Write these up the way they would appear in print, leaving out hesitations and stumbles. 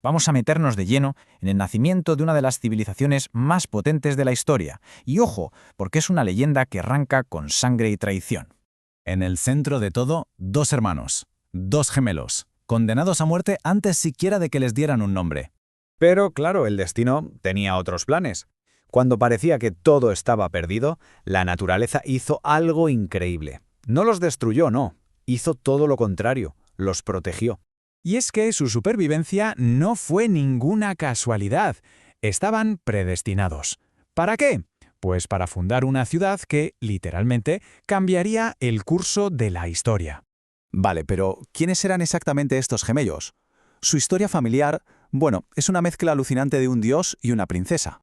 Vamos a meternos de lleno en el nacimiento de una de las civilizaciones más potentes de la historia. Y ojo, porque es una leyenda que arranca con sangre y traición. En el centro de todo, dos hermanos, dos gemelos, condenados a muerte antes siquiera de que les dieran un nombre. Pero claro, el destino tenía otros planes. Cuando parecía que todo estaba perdido, la naturaleza hizo algo increíble. No los destruyó, no. Hizo todo lo contrario, los protegió. Y es que su supervivencia no fue ninguna casualidad. Estaban predestinados. ¿Para qué? Pues para fundar una ciudad que, literalmente, cambiaría el curso de la historia. Vale, pero ¿quiénes eran exactamente estos gemelos? Su historia familiar, bueno, es una mezcla alucinante de un dios y una princesa.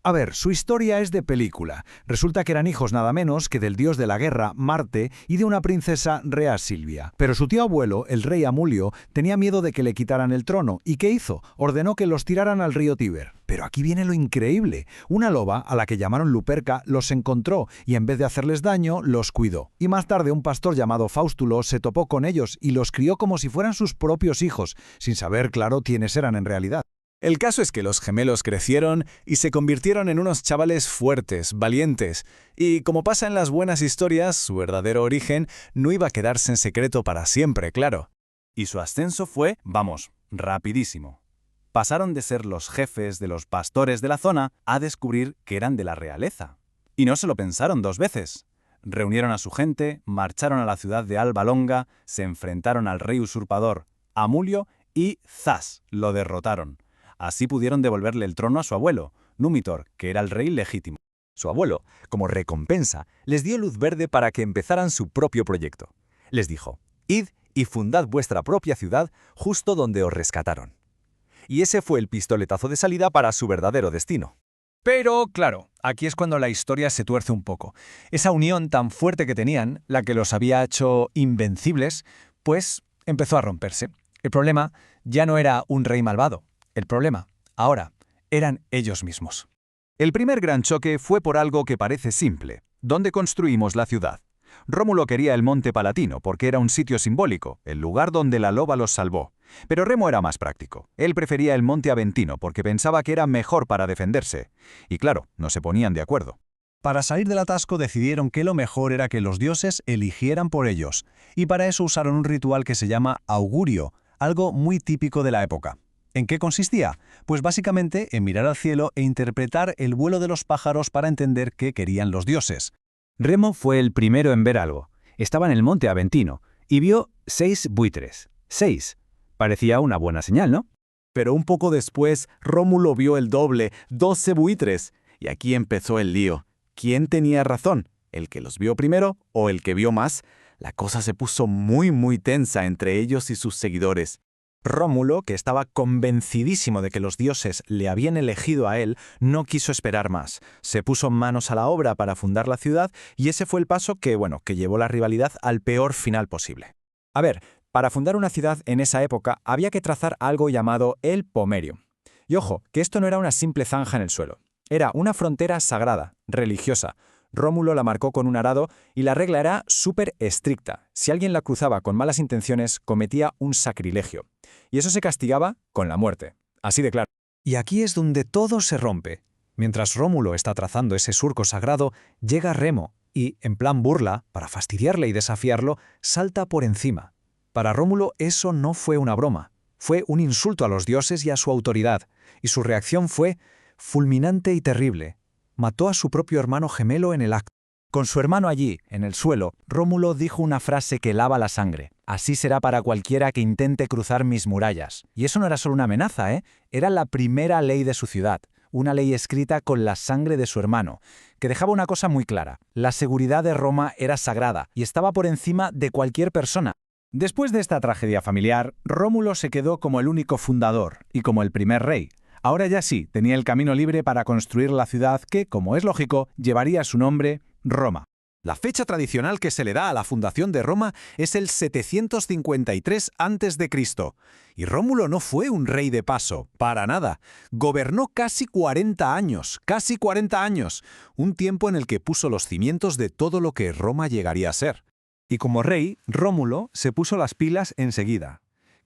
A ver, su historia es de película. Resulta que eran hijos nada menos que del dios de la guerra, Marte, y de una princesa, Rea Silvia. Pero su tío abuelo, el rey Amulio, tenía miedo de que le quitaran el trono. ¿Y qué hizo? Ordenó que los tiraran al río Tíber. Pero aquí viene lo increíble. Una loba, a la que llamaron Luperca, los encontró y en vez de hacerles daño, los cuidó. Y más tarde un pastor llamado Faustulo se topó con ellos y los crió como si fueran sus propios hijos, sin saber, claro, quiénes eran en realidad. El caso es que los gemelos crecieron y se convirtieron en unos chavales fuertes, valientes, y como pasa en las buenas historias, su verdadero origen no iba a quedarse en secreto para siempre, claro. Y su ascenso fue, vamos, rapidísimo. Pasaron de ser los jefes de los pastores de la zona a descubrir que eran de la realeza. Y no se lo pensaron dos veces. Reunieron a su gente, marcharon a la ciudad de Alba Longa, se enfrentaron al rey usurpador, Amulio, y ¡zas!, lo derrotaron. Así pudieron devolverle el trono a su abuelo, Númitor, que era el rey legítimo. Su abuelo, como recompensa, les dio luz verde para que empezaran su propio proyecto. Les dijo, id y fundad vuestra propia ciudad justo donde os rescataron. Y ese fue el pistoletazo de salida para su verdadero destino. Pero, claro, aquí es cuando la historia se tuerce un poco. Esa unión tan fuerte que tenían, la que los había hecho invencibles, pues empezó a romperse. El problema ya no era un rey malvado. El problema, ahora, eran ellos mismos. El primer gran choque fue por algo que parece simple. ¿Dónde construimos la ciudad? Rómulo quería el Monte Palatino porque era un sitio simbólico, el lugar donde la loba los salvó. Pero Remo era más práctico. Él prefería el Monte Aventino porque pensaba que era mejor para defenderse. Y claro, no se ponían de acuerdo. Para salir del atasco decidieron que lo mejor era que los dioses eligieran por ellos. Y para eso usaron un ritual que se llama augurio, algo muy típico de la época. ¿En qué consistía? Pues básicamente en mirar al cielo e interpretar el vuelo de los pájaros para entender qué querían los dioses. Remo fue el primero en ver algo. Estaba en el monte Aventino y vio 6 buitres. 6. Parecía una buena señal, ¿no? Pero un poco después, Rómulo vio el doble, 12 buitres. Y aquí empezó el lío. ¿Quién tenía razón? ¿El que los vio primero o el que vio más? La cosa se puso muy tensa entre ellos y sus seguidores. Rómulo, que estaba convencidísimo de que los dioses le habían elegido a él, no quiso esperar más. Se puso manos a la obra para fundar la ciudad y ese fue el paso que llevó la rivalidad al peor final posible. A ver, para fundar una ciudad en esa época había que trazar algo llamado el Pomerium. Y ojo, que esto no era una simple zanja en el suelo. Era una frontera sagrada, religiosa. Rómulo la marcó con un arado y la regla era súper estricta. Si alguien la cruzaba con malas intenciones, cometía un sacrilegio. Y eso se castigaba con la muerte. Así de claro. Y aquí es donde todo se rompe. Mientras Rómulo está trazando ese surco sagrado, llega Remo y, en plan burla, para fastidiarle y desafiarlo, salta por encima. Para Rómulo eso no fue una broma. Fue un insulto a los dioses y a su autoridad. Y su reacción fue fulminante y terrible. Mató a su propio hermano gemelo en el acto. Con su hermano allí, en el suelo, Rómulo dijo una frase que lava la sangre. Así será para cualquiera que intente cruzar mis murallas. Y eso no era solo una amenaza, ¿eh? Era la primera ley de su ciudad. Una ley escrita con la sangre de su hermano, que dejaba una cosa muy clara. La seguridad de Roma era sagrada y estaba por encima de cualquier persona. Después de esta tragedia familiar, Rómulo se quedó como el único fundador y como el primer rey. Ahora ya sí, tenía el camino libre para construir la ciudad que, como es lógico, llevaría su nombre, Roma. La fecha tradicional que se le da a la fundación de Roma es el 753 a.C. Y Rómulo no fue un rey de paso, para nada. Gobernó casi 40 años, un tiempo en el que puso los cimientos de todo lo que Roma llegaría a ser. Y como rey, Rómulo se puso las pilas enseguida.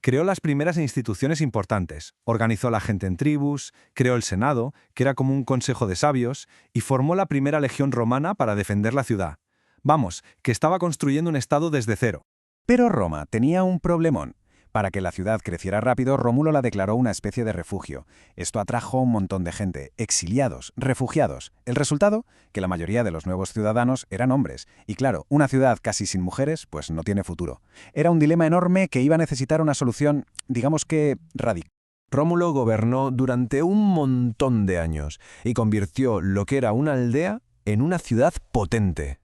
Creó las primeras instituciones importantes, organizó a la gente en tribus, creó el Senado, que era como un consejo de sabios, y formó la primera legión romana para defender la ciudad. Vamos, que estaba construyendo un estado desde cero. Pero Roma tenía un problemón. Para que la ciudad creciera rápido, Rómulo la declaró una especie de refugio. Esto atrajo un montón de gente, exiliados, refugiados. El resultado, que la mayoría de los nuevos ciudadanos eran hombres. Y claro, una ciudad casi sin mujeres, pues no tiene futuro. Era un dilema enorme que iba a necesitar una solución, digamos que radical. Rómulo gobernó durante un montón de años y convirtió lo que era una aldea en una ciudad potente.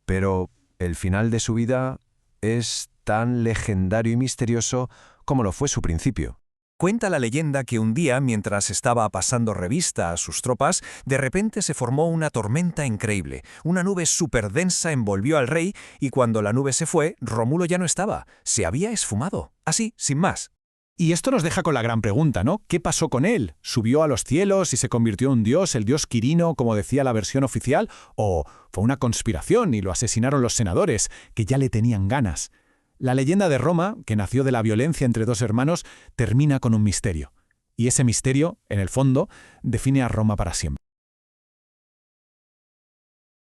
Pero el final de su vida es tan legendario y misterioso como lo fue su principio. Cuenta la leyenda que un día, mientras estaba pasando revista a sus tropas, de repente se formó una tormenta increíble. Una nube súper densa envolvió al rey y cuando la nube se fue, Rómulo ya no estaba. Se había esfumado. Así, sin más. Y esto nos deja con la gran pregunta, ¿no? ¿Qué pasó con él? ¿Subió a los cielos y se convirtió en un dios, el dios Quirino, como decía la versión oficial? ¿O fue una conspiración y lo asesinaron los senadores, que ya le tenían ganas? La leyenda de Roma, que nació de la violencia entre dos hermanos, termina con un misterio. Y ese misterio, en el fondo, define a Roma para siempre.